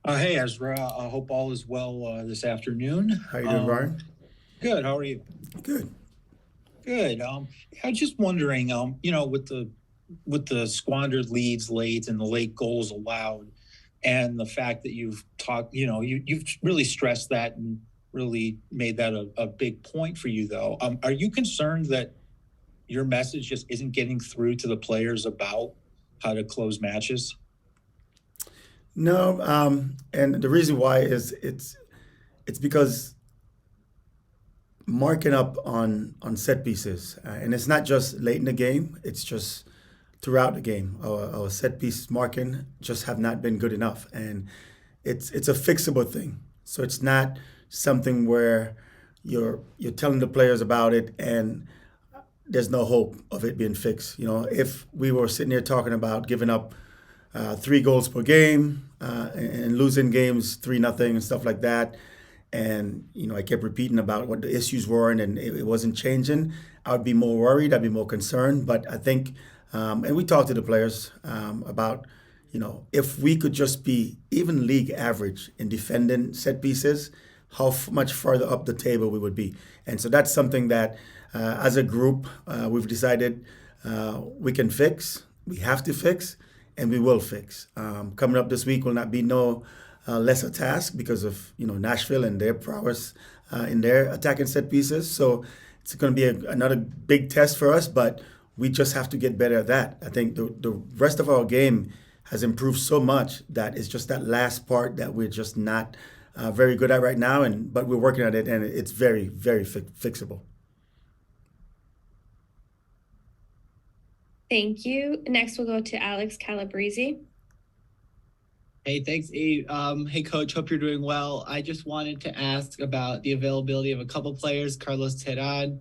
Hey, Ezra. I hope all is well this afternoon. How you doing, Brian? Good. How are you? Good. Good. I was just wondering, with the squandered leads late and the late goals allowed, and the fact that you've talked, you've really stressed that and really made that a big point for you, though. Are you concerned that your message just isn't getting through to the players about how to close matches? No, and the reason why is it's because marking up on set pieces, and it's not just late in the game. It's just throughout the game. Our set piece marking just have not been good enough, and it's a fixable thing. So it's not something where you're telling the players about it and there's no hope of it being fixed. If we were sitting here talking about giving up 3 goals per game and losing games 3-0 and stuff like that, and I kept repeating about what the issues were and it wasn't changing, I would be more worried. I'd be more concerned. But I think, and we talked to the players about, if we could just be even league average in defending set pieces, how much further up the table we would be. And so that's something that, as a group, we've decided we can fix, we have to fix, and we will fix. Coming up this week will not be no lesser task because of Nashville and their prowess in their attacking set pieces. So it's going to be another big test for us, but we just have to get better at that. I think the rest of our game has improved so much that it's just that last part that we're just not very good at right now. But we're working at it, and it's very, very fixable. Thank you. Next, we'll go to Alex Calabrese. Hey, thanks, E. Hey, Coach. Hope you're doing well. I just wanted to ask about the availability of a couple players. Carlos Terán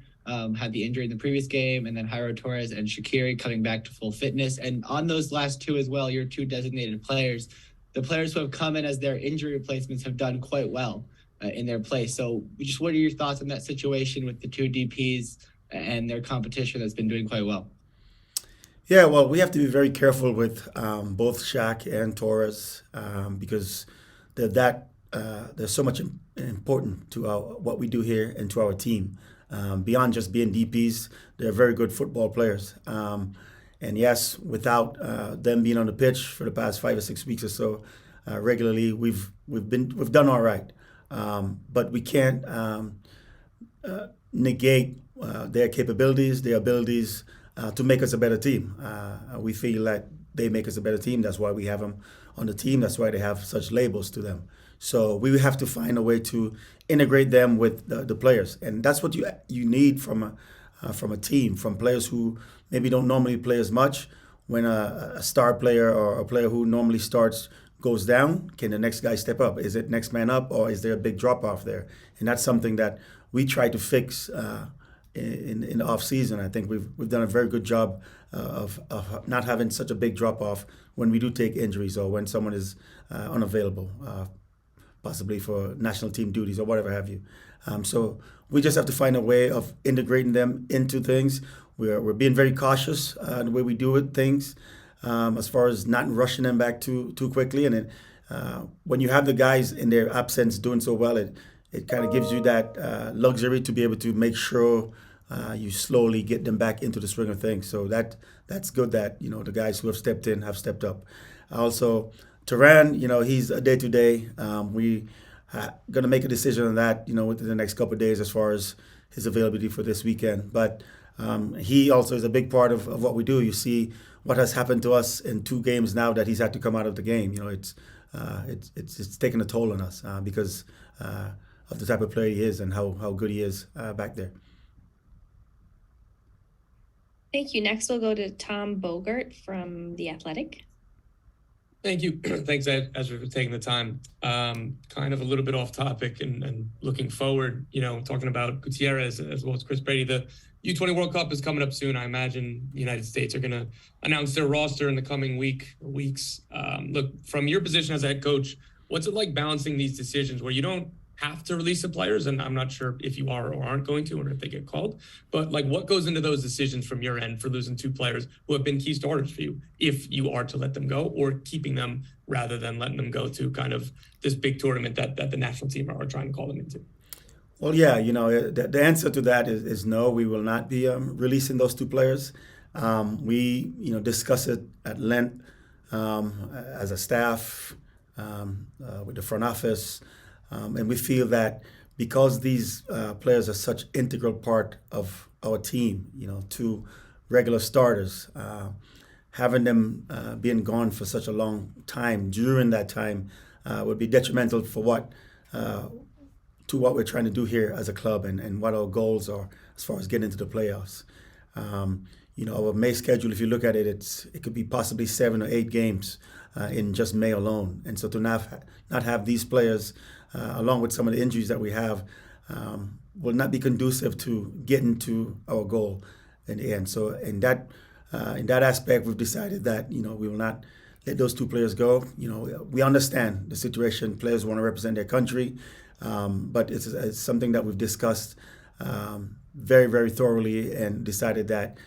had the injury in the previous game, and then Jairo Torres and Shaqiri coming back to full fitness. And on those last two as well, your two designated players, the players who have come in as their injury replacements have done quite well in their place. So just what are your thoughts on that situation with the two DPs and their competition that's been doing quite well? Yeah, well, we have to be very careful with both Shaq and Torres because they're so much important to what we do here and to our team. Beyond just being DPs, they're very good football players. And yes, without them being on the pitch for the past 5 or 6 weeks or so regularly, we've done all right. But we can't negate their capabilities, their abilities to make us a better team. We feel that they make us a better team. That's why we have them on the team. That's why they have such labels to them. So we have to find a way to integrate them with the players, and that's what you need from a team, from players who maybe don't normally play as much. When a star player or a player who normally starts goes down, can the next guy step up? Is it next man up, or is there a big drop off there? And that's something that we try to fix in the off season. I think we've done a very good job of not having such a big drop off when we do take injuries or when someone is unavailable, possibly for national team duties or whatever have you. So we just have to find a way of integrating them into things. We're being very cautious the way we do it, things as far as not rushing them back too quickly. And then when you have the guys in their absence doing so well, it kind of gives you that luxury to be able to make sure you slowly get them back into the swing of things. So that's good that the guys who have stepped in have stepped up. Also, Turan, he's a day to day. We gonna make a decision on that, within the next couple of days as far as his availability for this weekend. But he also is a big part of what we do. You see what has happened to us in 2 games now that he's had to come out of the game. It's taken a toll on us because of the type of player he is and how good he is back there. Thank you. Next, we'll go to Tom Bogart from The Athletic. Thank you. Thanks, Ezra, for taking the time. Kind of a little bit off topic and looking forward, talking about Gutierrez as well as Chris Brady. The U20 World Cup is coming up soon. I imagine the United States are going to announce their roster in the coming weeks. Look, from your position as a head coach, what's it like balancing these decisions where you don't have to release the players, and I'm not sure if you are or aren't going to, or if they get called. But like, what goes into those decisions from your end for losing 2 players who have been key starters for you, if you are to let them go, or keeping them rather than letting them go to kind of this big tournament that the national team are trying to call them into? Well, yeah, the answer to that is no. We will not be releasing those 2 players. We, discuss it at length as a staff with the front office, and we feel that because these players are such integral part of our team, 2 regular starters, having them being gone for such a long time during that time would be detrimental for what we're trying to do here as a club and what our goals are as far as getting into the playoffs. Our May schedule, if you look at it, it could be possibly 7 or 8 games in just May alone. And so to not have these players, along with some of the injuries that we have, will not be conducive to getting to our goal in the end. So in that aspect, we've decided that we will not let those 2 players go. We understand the situation. Players want to represent their country. But it's something that we've discussed very, very thoroughly and decided that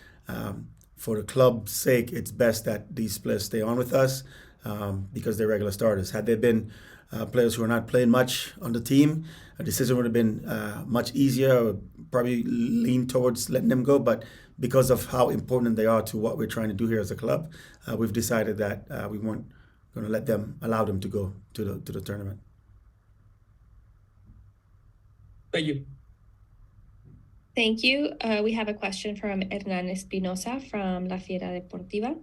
for the club's sake, it's best that these players stay on with us because they're regular starters. Had there been players who are not playing much on the team, a decision would have been much easier, or probably lean towards letting them go. But because of how important they are to what we're trying to do here as a club, we've decided that we weren't going to allow them to go to the tournament. Thank you. Thank you. We have a question from Hernan Espinosa from La Fiera Deportiva.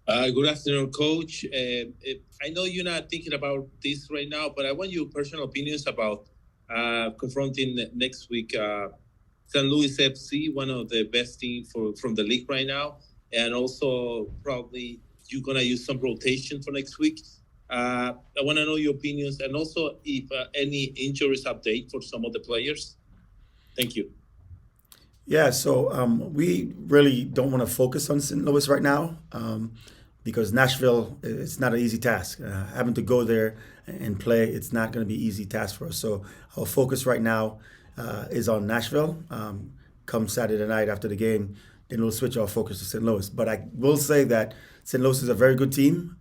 Good afternoon, Coach. I know you're not thinking about this right now, but I want your personal opinions about confronting next week St. Louis FC, one of the best teams from the league right now, and also probably you're going to use some rotation for next week. I want to know your opinions, and also if any injuries update for some of the players. Thank you. Yeah, so we really don't want to focus on St. Louis right now because Nashville, it's not an easy task. Having to go there and play, it's not going to be an easy task for us. So our focus right now is on Nashville. Come Saturday night after the game, then we'll switch our focus to St. Louis. But I will say that St. Louis is a very good team.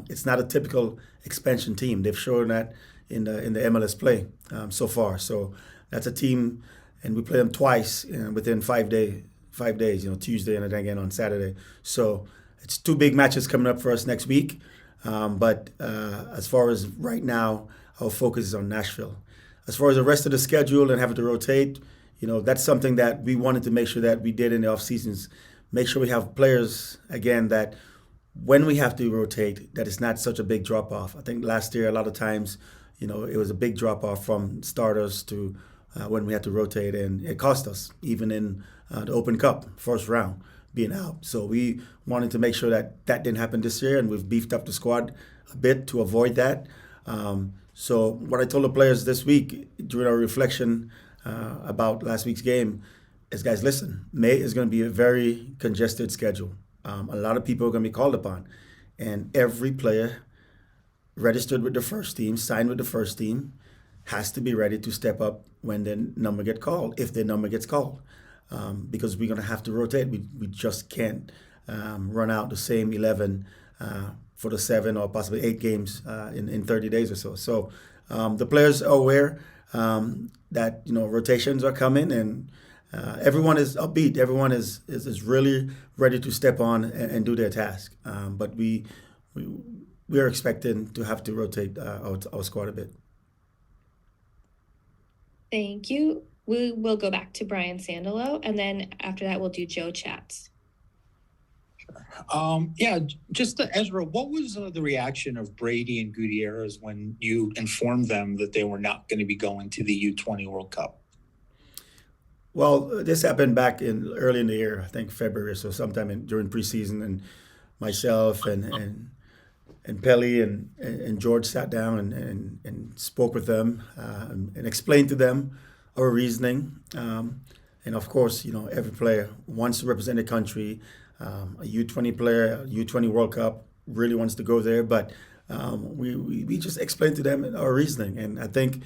It's not a typical expansion team. They've shown that in the MLS play so far. So that's a team, and we play them twice within 5 days. Tuesday and then again on Saturday. So it's 2 big matches coming up for us next week. But as far as right now, our focus is on Nashville. As far as the rest of the schedule and having to rotate, that's something that we wanted to make sure that we did in the off seasons. Make sure we have players again that when we have to rotate, that it's not such a big drop off. I think last year a lot of times, it was a big drop off from starters to when we had to rotate, and it cost us even in the Open Cup first round being out. So we wanted to make sure that didn't happen this year, and we've beefed up the squad a bit to avoid that. So what I told the players this week during our reflection about last week's game is, guys, listen, May is going to be a very congested schedule. A lot of people are going to be called upon, and every player registered with the first team, signed with the first team, has to be ready to step up when their number gets called, if their number gets called, because we're going to have to rotate. We just can't run out the same 11 for the 7 or possibly 8 games in 30 days or so. So the players are aware that rotations are coming, and everyone is upbeat. Everyone is really ready to step on and do their task. But we are expecting to have to rotate our squad a bit. Thank you. We will go back to Brian Sandalo, and then after that, we'll do Joe Chats. Just Ezra, what was the reaction of Brady and Gutierrez when you informed them that they were not going to be going to the U20 World Cup? Well, this happened back early in the year, I think February or so, sometime during preseason, and myself and Pelly and George sat down and spoke with them and explained to them our reasoning. And of course, every player wants to represent the country. A U20 player, a U20 World Cup, really wants to go there, but we just explained to them our reasoning, and I think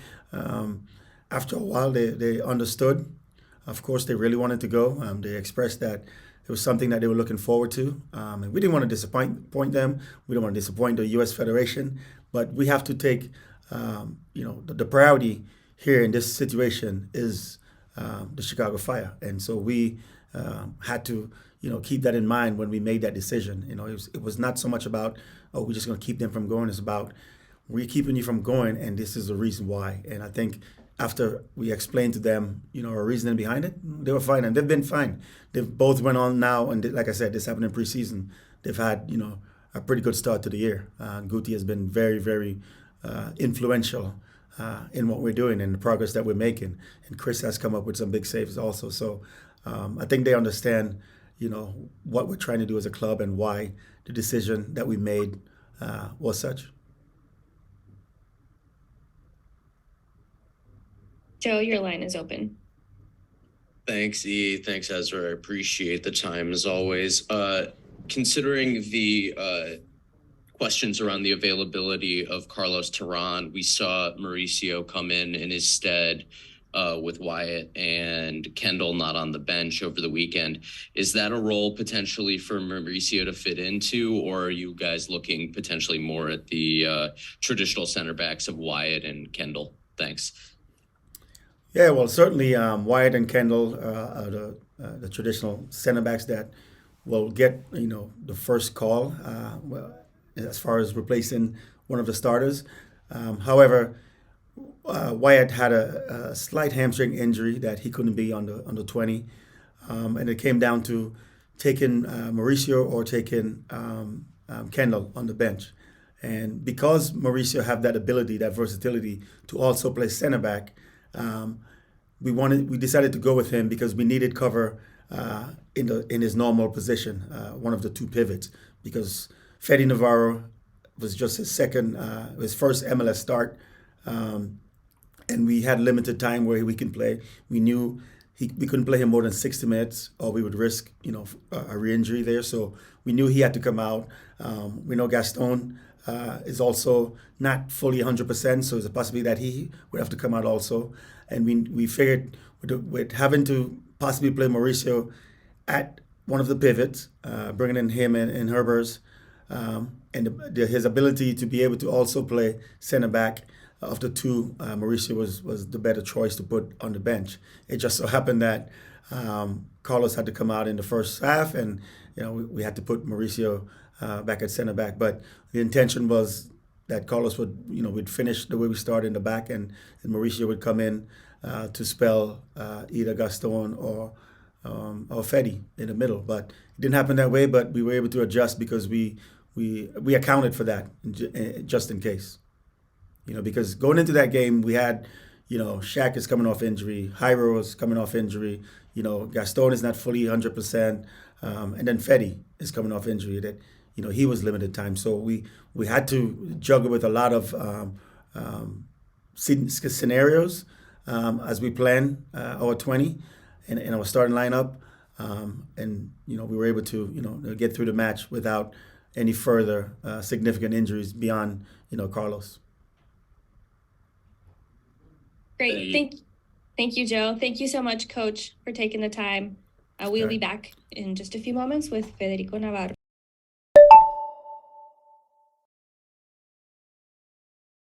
after a while they understood. Of course, they really wanted to go. They expressed that it was something that they were looking forward to, and we didn't want to disappoint them. We don't want to disappoint the U.S. Federation, but we have to take, the priority here in this situation is the Chicago Fire, and so we had to, keep that in mind when we made that decision. It was not so much about, oh, we're just going to keep them from going. It's about, we're keeping you from going, and this is the reason why. And I think after we explained to them, our reasoning behind it, they were fine, and they've been fine. They've both went on now, and like I said, this happened in preseason. They've had, a pretty good start to the year. Guti has been very, very influential in what we're doing and the progress that we're making. And Chris has come up with some big saves also. So I think they understand, what we're trying to do as a club and why the decision that we made was such. Joe, your line is open. Thanks, E. Thanks, Ezra. I appreciate the time as always. Considering the questions around the availability of Carlos Terán, we saw Mauricio come in his stead with Wyatt and Kendall not on the bench over the weekend. Is that a role potentially for Mauricio to fit into, or are you guys looking potentially more at the traditional center backs of Wyatt and Kendall? Thanks. Yeah, well, certainly Wyatt and Kendall are the traditional center backs that will get the first call as far as replacing one of the starters. However, Wyatt had a slight hamstring injury that he couldn't be on the 20, and it came down to taking Mauricio or taking Kendall on the bench. And because Mauricio have that ability, that versatility to also play center back, we decided to go with him because we needed cover in his normal position, one of the two pivots, because Fede Navarro was just his first MLS start, and we had limited time where we can play. We knew we couldn't play him more than 60 minutes, or we would risk a re-injury there. So we knew he had to come out. We know Gaston is also not fully 100%, so there's a possibility that he would have to come out also. And we figured with having to possibly play Mauricio at one of the pivots, bringing in him and Herbers, and his ability to be able to also play center back of the two, Mauricio was the better choice to put on the bench. It just so happened that Carlos had to come out in the first half, and we had to put Mauricio back at center back. But the intention was that Carlos would finish the way we started in the back, and Mauricio would come in to spell either Gaston or Fede in the middle. But it didn't happen that way. But we were able to adjust because we accounted for that just in case. Because going into that game, we had, Shaq is coming off injury, Jairo is coming off injury, Gaston is not fully 100%, and then Fede is coming off injury that, he was limited time. So we had to juggle with a lot of scenarios as we plan our 20 and our starting lineup, and we were able to get through the match without any further significant injuries beyond Carlos. Great. Thank you, Joe. Thank you so much, Coach, for taking the time. We'll be back in just a few moments with Federico Navarro.